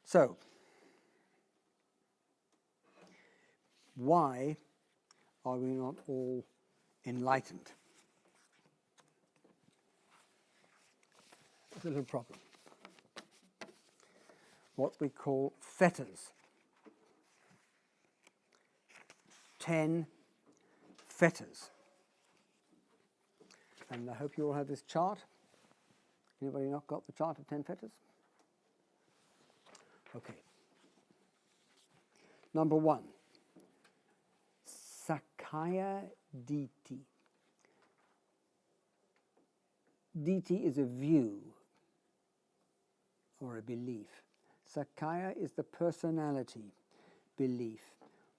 So, why are we not all enlightened? It's a little problem. What we call fetters. 10 fetters. And I hope you all have this chart. Anybody not got the chart of 10 fetters? Okay. Number 1. Sakaya Ditti. Ditti is a view or a belief. Sakaya is the personality belief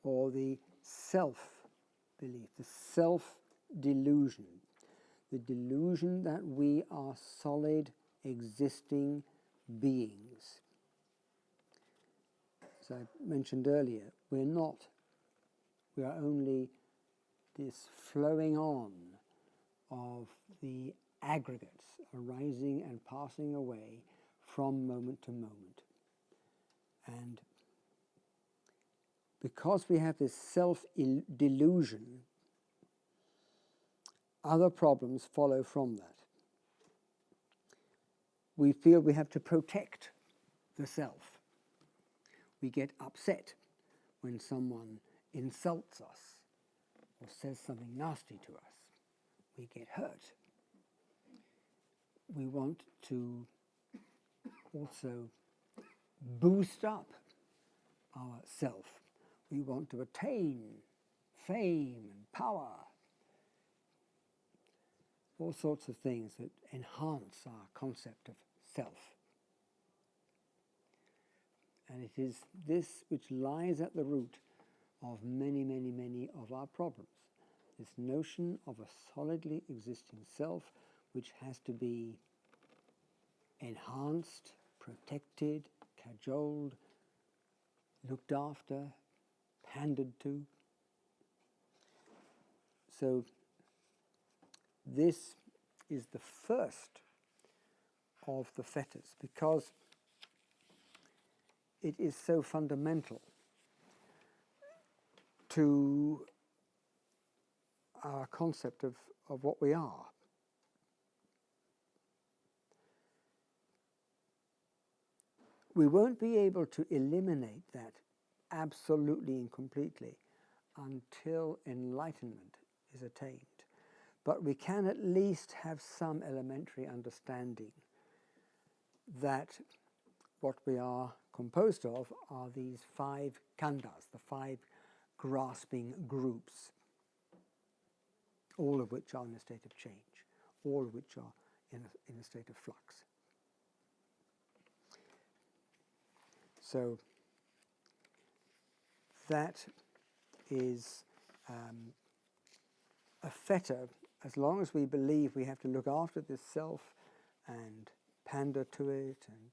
or the self-belief, the self-delusion, the delusion that we are solid, existing beings. As I mentioned earlier, we're not. We are only this flowing on of the aggregates arising and passing away from moment to moment. And because we have this self-delusion, other problems follow from that. We feel we have to protect the self. We get upset when someone insults us or says something nasty to us. We get hurt. We want to also boost up our self. We want to attain fame and power. All sorts of things that enhance our concept of self. And it is this which lies at the root of many, many, many of our problems. This notion of a solidly existing self which has to be enhanced, protected, cajoled, looked after, pandered to. So this is the first of the fetters because it is so fundamental to our concept of what we are. We won't be able to eliminate that absolutely and completely until enlightenment is attained. But we can at least have some elementary understanding that what we are composed of are these 5 khandhas, the 5 grasping groups, all of which are in a state of change, all of which are in a state of flux. So that is a fetter. As long as we believe we have to look after this self and pander to it and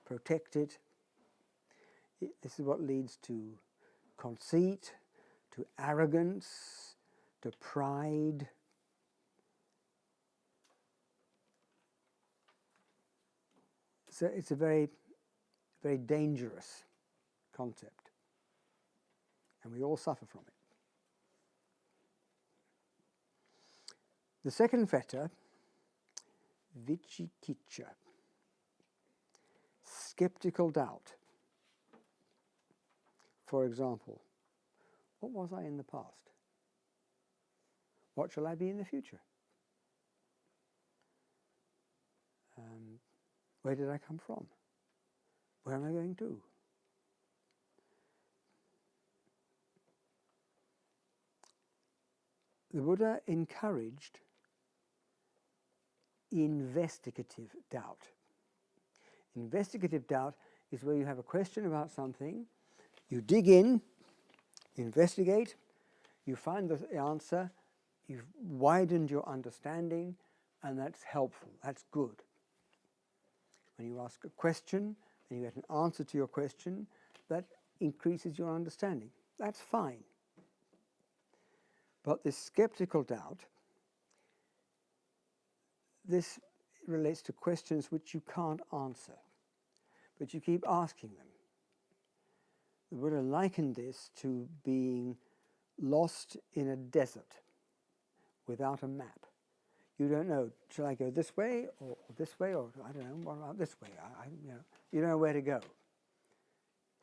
protect it, this is what leads to conceit, to arrogance, to pride. So it's a very, very dangerous concept, and we all suffer from it. The second fetter, vicikiccha, skeptical doubt. For example, what was I in the past? What shall I be in the future? Where did I come from? Where am I going to? The Buddha encouraged investigative doubt. Investigative doubt is where you have a question about something, you dig in, investigate, you find the answer, you've widened your understanding, and that's helpful, that's good. When you ask a question and you get an answer to your question, that increases your understanding. That's fine. But this skeptical doubt, this relates to questions which you can't answer. but you keep asking them. The Buddha likened this to being lost in a desert without a map. You don't know, shall I go this way or this way, or I don't know, what about this way? You don't know where to go.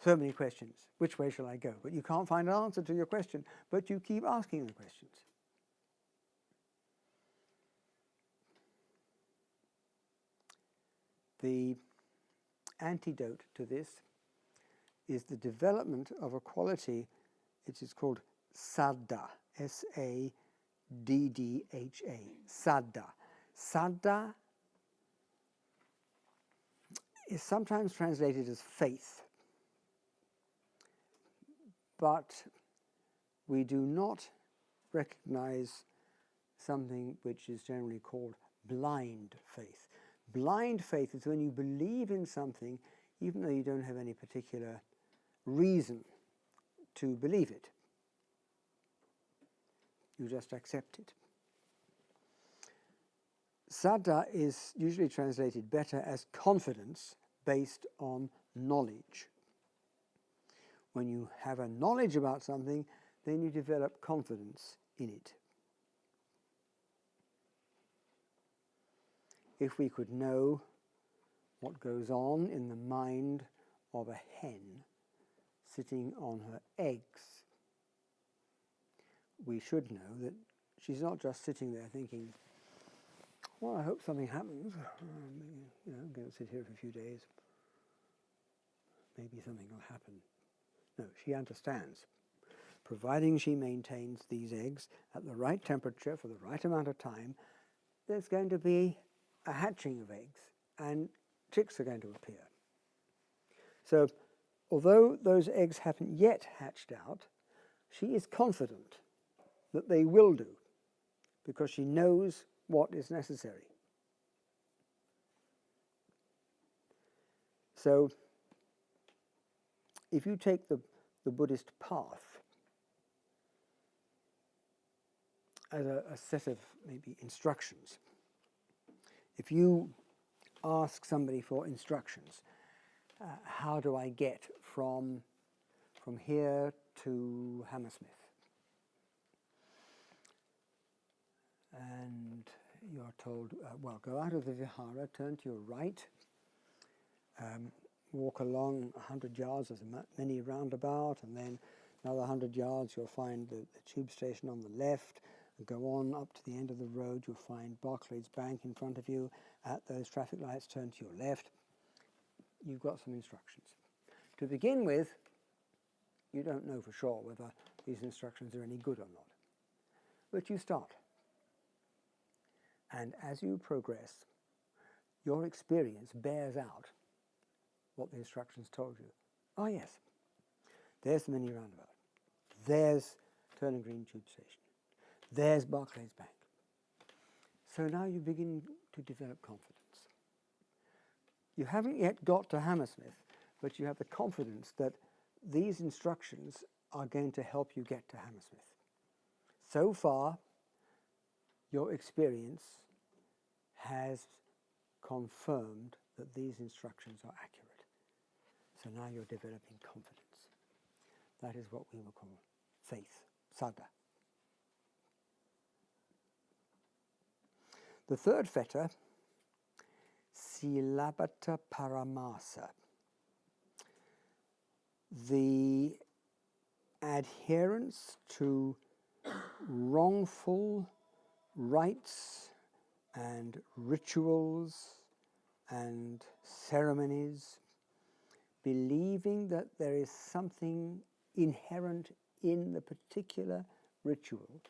So many questions. Which way shall I go? But you can't find an answer to your question, but you keep asking the questions. The antidote to this is the development of a quality which is called saddha, S-A-D-D-H-A, saddha. Saddha is sometimes translated as faith, but we do not recognize something which is generally called blind faith. Blind faith is when you believe in something even though you don't have any particular reason to believe it. You just accept it. Saddha is usually translated better as confidence based on knowledge. When you have a knowledge about something, then you develop confidence in it. If we could know what goes on in the mind of a hen sitting on her eggs, we should know that she's not just sitting there thinking, well, I hope something happens. I'm going to sit here for a few days. Maybe something will happen. No, she understands. Providing she maintains these eggs at the right temperature for the right amount of time, there's going to be a hatching of eggs and chicks are going to appear. So, although those eggs haven't yet hatched out, she is confident that they will do because she knows what is necessary. So, if you take the Buddhist path as a set of maybe instructions, if you ask somebody for instructions, how do I get from here to Hammersmith? And you're told, well, go out of the Vihara, turn to your right, walk along 100 yards, there's a mini roundabout, and then another 100 yards you'll find the tube station on the left, and go on up to the end of the road, you'll find Barclays Bank in front of you. At those traffic lights, turn to your left. You've got some instructions. To begin with, you don't know for sure whether these instructions are any good or not, but you start. And as you progress, your experience bears out what the instructions told you. Oh yes, there's the mini roundabout. There's Turning Green Tube Station. There's Barclays Bank. So now you begin to develop confidence. You haven't yet got to Hammersmith, but you have the confidence that these instructions are going to help you get to Hammersmith. So far, your experience has confirmed that these instructions are accurate. So now you're developing confidence. That is what we will call faith, saddha. The third fetter, silabata paramasa, the adherence to wrongful rites and rituals and ceremonies, believing that there is something inherent in the particular ritual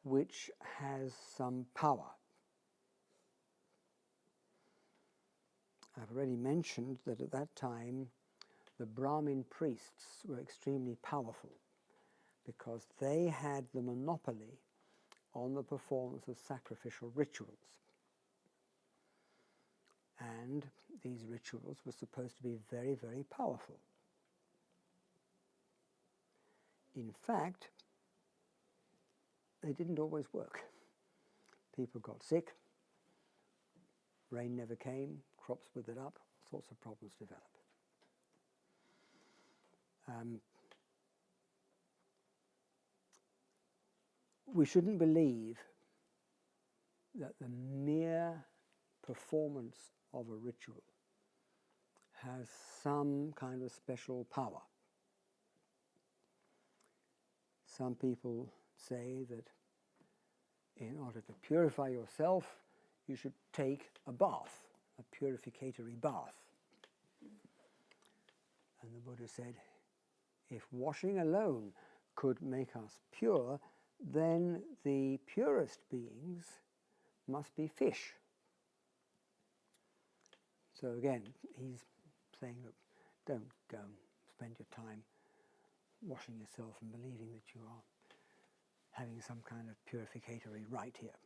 which has some power. I've already mentioned that at that time the Brahmin priests were extremely powerful because they had the monopoly on the performance of sacrificial rituals. And these rituals were supposed to be very, very powerful. In fact, they didn't always work. People got sick, rain never came, crops withered up, sorts of problems develop. We shouldn't believe that the mere performance of a ritual has some kind of special power. Some people say that in order to purify yourself, you should take a bath, a purificatory bath. And the Buddha said, if washing alone could make us pure, then the purest beings must be fish. So again, he's saying, look, don't go and spend your time washing yourself and believing that you are having some kind of purificatory rite here.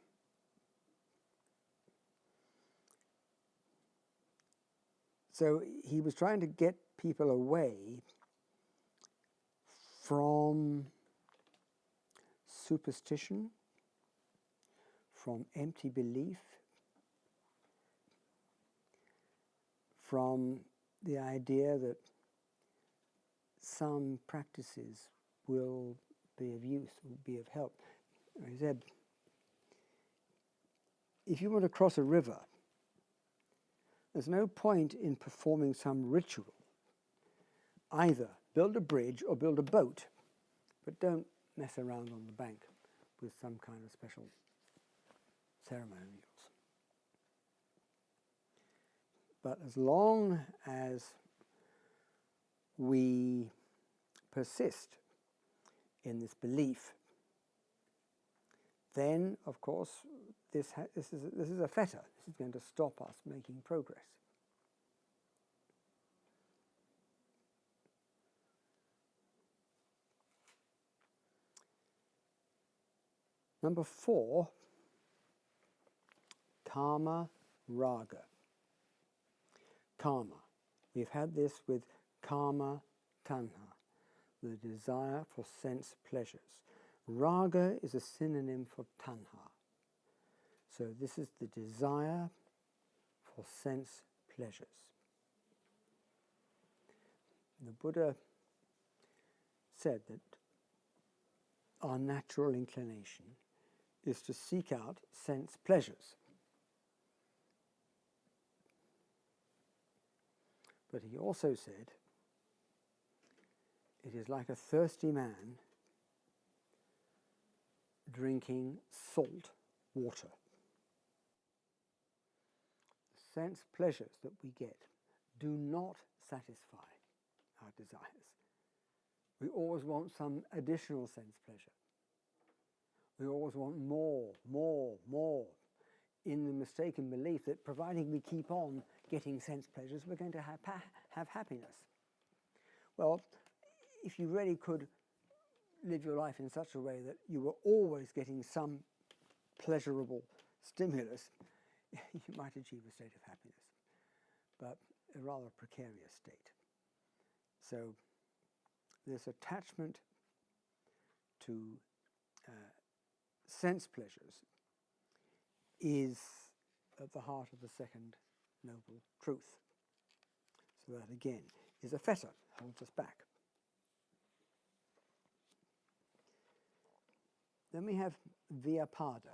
So he was trying to get people away from superstition, from empty belief, from the idea that some practices will be of use, will be of help. He said, if you want to cross a river, there's no point in performing some ritual. Either build a bridge or build a boat, but don't mess around on the bank with some kind of special ceremonials. But as long as we persist in this belief, then, of course, this is a fetter. This is going to stop us making progress. Number 4, karma raga. Karma. We've had this with karma tanha, the desire for sense pleasures. Raga is a synonym for tanha. So this is the desire for sense pleasures. The Buddha said that our natural inclination is to seek out sense pleasures. But he also said, it is like a thirsty man drinking salt water. The sense pleasures that we get do not satisfy our desires. We always want some additional sense pleasure. We always want more, in the mistaken belief that providing we keep on getting sense pleasures, we're going to have happiness. Well, if you really could live your life in such a way that you were always getting some pleasurable stimulus, you might achieve a state of happiness, but a rather precarious state. So this attachment to sense pleasures is at the heart of the second noble truth. So that again is a fetter, holds us back. Then we have vyapada,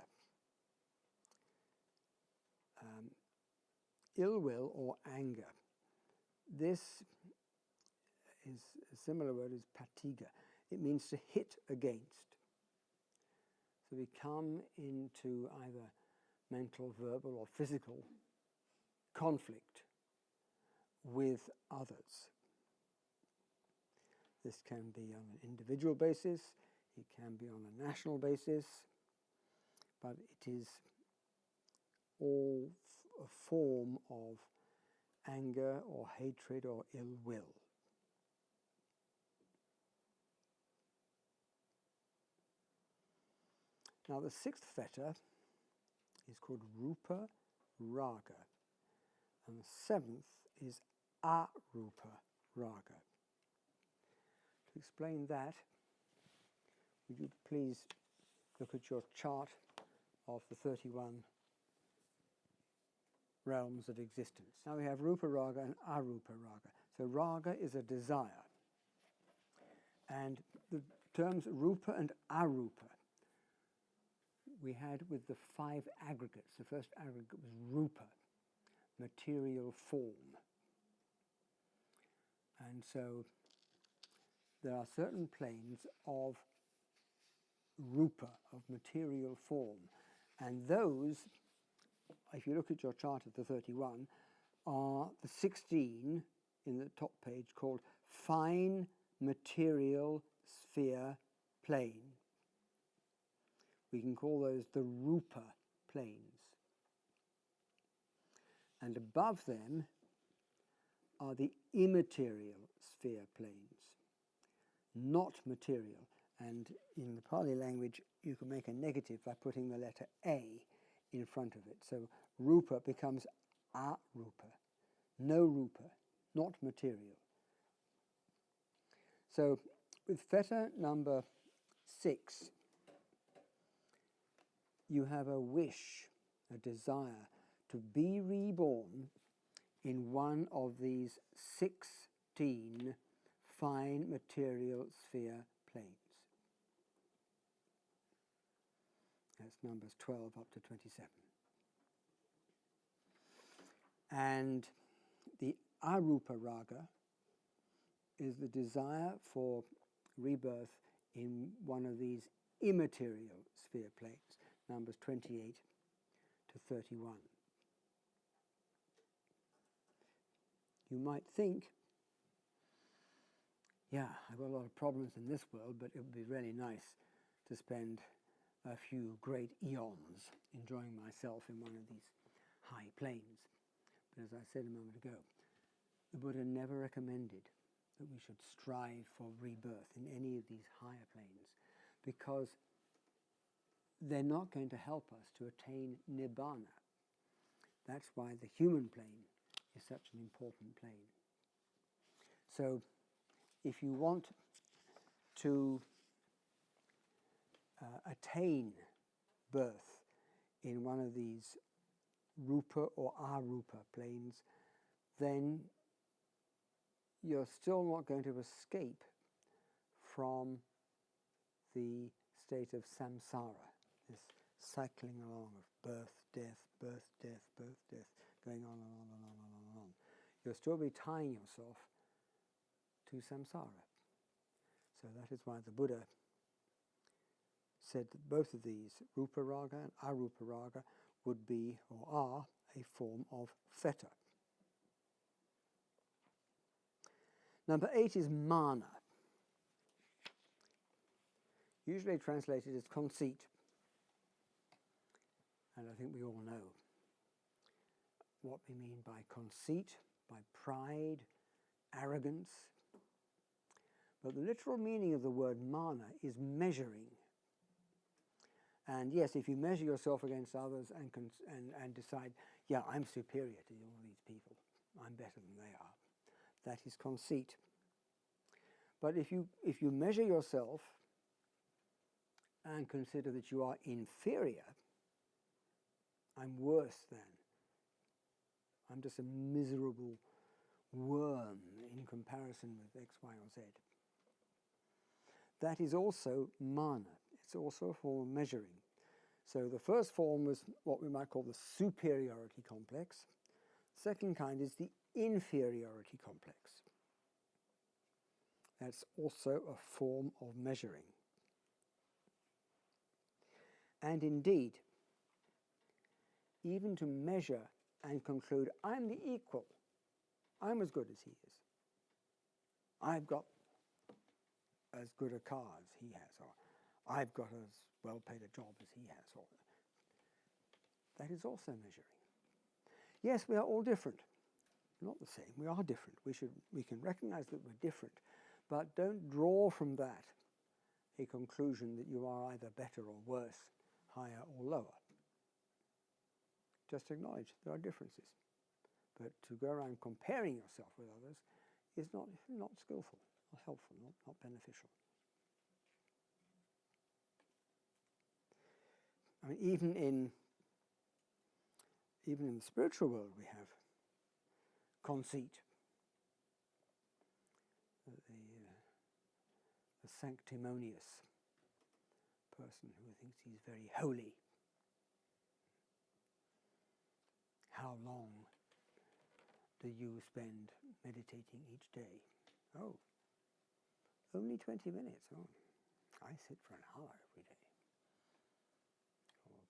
ill will or anger. This is a similar word as patiga. It means to hit against. So we come into either mental, verbal, or physical conflict with others. This can be on an individual basis, it can be on a national basis, but it is all a form of anger or hatred or ill will. Now the sixth fetter is called rupa raga, and the seventh is arupa raga. To explain that, would you please look at your chart of the 31 realms of existence. Now we have rupa raga and arupa raga. So raga is a desire. And the terms rupa and arupa we had with the 5 aggregates. The first aggregate was rupa, material form. And so there are certain planes of rupa, of material form. And those, if you look at your chart of the 31, are the 16 in the top page called fine material sphere plane. We can call those the rupa planes. And above them are the immaterial sphere planes, not material. And in the Pali language, you can make a negative by putting the letter A in front of it. So rupa becomes arupa, no rupa, not material. So with fetter number 6, you have a wish, a desire to be reborn in one of these 16 fine material sphere planes. That's numbers 12 up to 27. And the arupa raga is the desire for rebirth in one of these immaterial sphere planes, numbers 28 to 31. You might think, yeah, I've got a lot of problems in this world, but it would be really nice to spend a few great eons enjoying myself in one of these high planes. But as I said a moment ago, the Buddha never recommended that we should strive for rebirth in any of these higher planes, because they're not going to help us to attain nibbana. That's why the human plane is such an important plane. So if you want to attain birth in one of these rupa or arupa planes, then you're still not going to escape from the state of samsara, this cycling along of birth, death, birth, death, birth, death, going on and on and on and on and on. You'll still be tying yourself to samsara. So that is why the Buddha said that both of these, rupa raga and arupa raga, would be or are a form of fetter. Number 8 is mana, usually translated as conceit. And I think we all know what we mean by conceit, by pride, arrogance. But the literal meaning of the word mana is measuring. And yes, if you measure yourself against others and decide, yeah, I'm superior to all these people, I'm better than they are, that is conceit. But if you measure yourself and consider that you are inferior, I'm worse than, I'm just a miserable worm in comparison with X, Y, or Z. That is also mana. It's also a form of measuring. So the first form was what we might call the superiority complex. Second kind is the inferiority complex. That's also a form of measuring. And indeed, even to measure and conclude, I'm the equal, I'm as good as he is, I've got as good a car as he has, or I've got as well paid a job as he has, or that is also measuring. Yes, we are all different. We're not the same, we are different. We can recognize that we're different, but don't draw from that a conclusion that you are either better or worse, higher or lower. Just acknowledge there are differences. But to go around comparing yourself with others is not skillful, not helpful, not beneficial. I mean, even even in the spiritual world we have conceit, the sanctimonious person who thinks he's very holy. How long do you spend meditating each day? Oh, only 20 minutes. Oh, I sit for an hour every day. Or,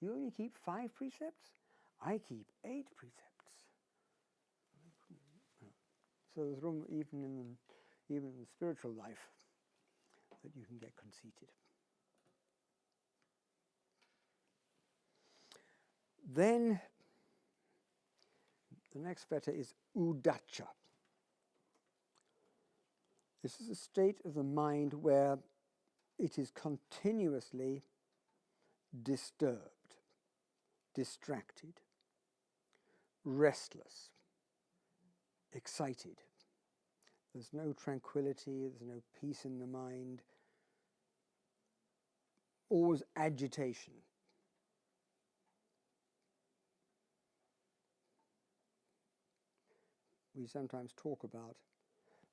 you only keep 5 precepts? I keep 8 precepts. So there's room even in the spiritual life that you can get conceited. Then the next fetter is udacha. This is a state of the mind where it is continuously disturbed, distracted, restless, excited. There's no tranquility, there's no peace in the mind, always agitation. We sometimes talk about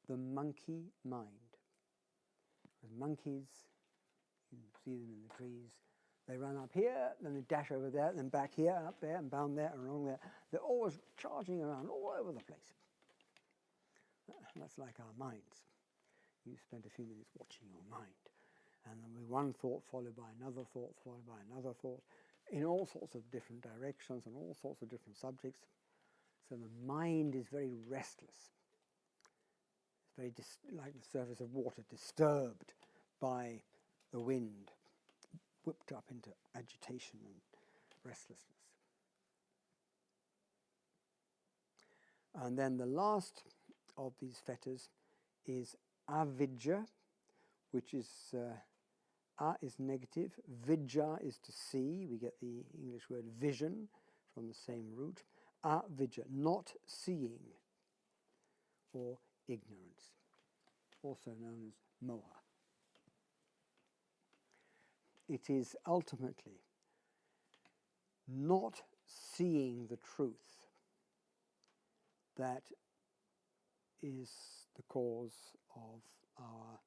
the monkey mind. As monkeys, you see them in the trees, they run up here, then they dash over there, then back here, up there, and down there, and along there. They're always charging around all over the place. That's like our minds. You spend a few minutes watching your mind, and then with one thought followed by another thought, followed by another thought, in all sorts of different directions and all sorts of different subjects. So the mind is very restless. It's very like the surface of water, disturbed by the wind, whipped up into agitation and restlessness. And then the last of these fetters is avidya, which is a is negative, vidya is to see. We get the English word vision from the same root. Avidya, not seeing, or ignorance, also known as moha. It is ultimately not seeing the truth that is the cause of our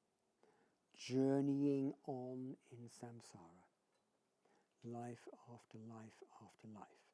journeying on in samsara, life after life after life.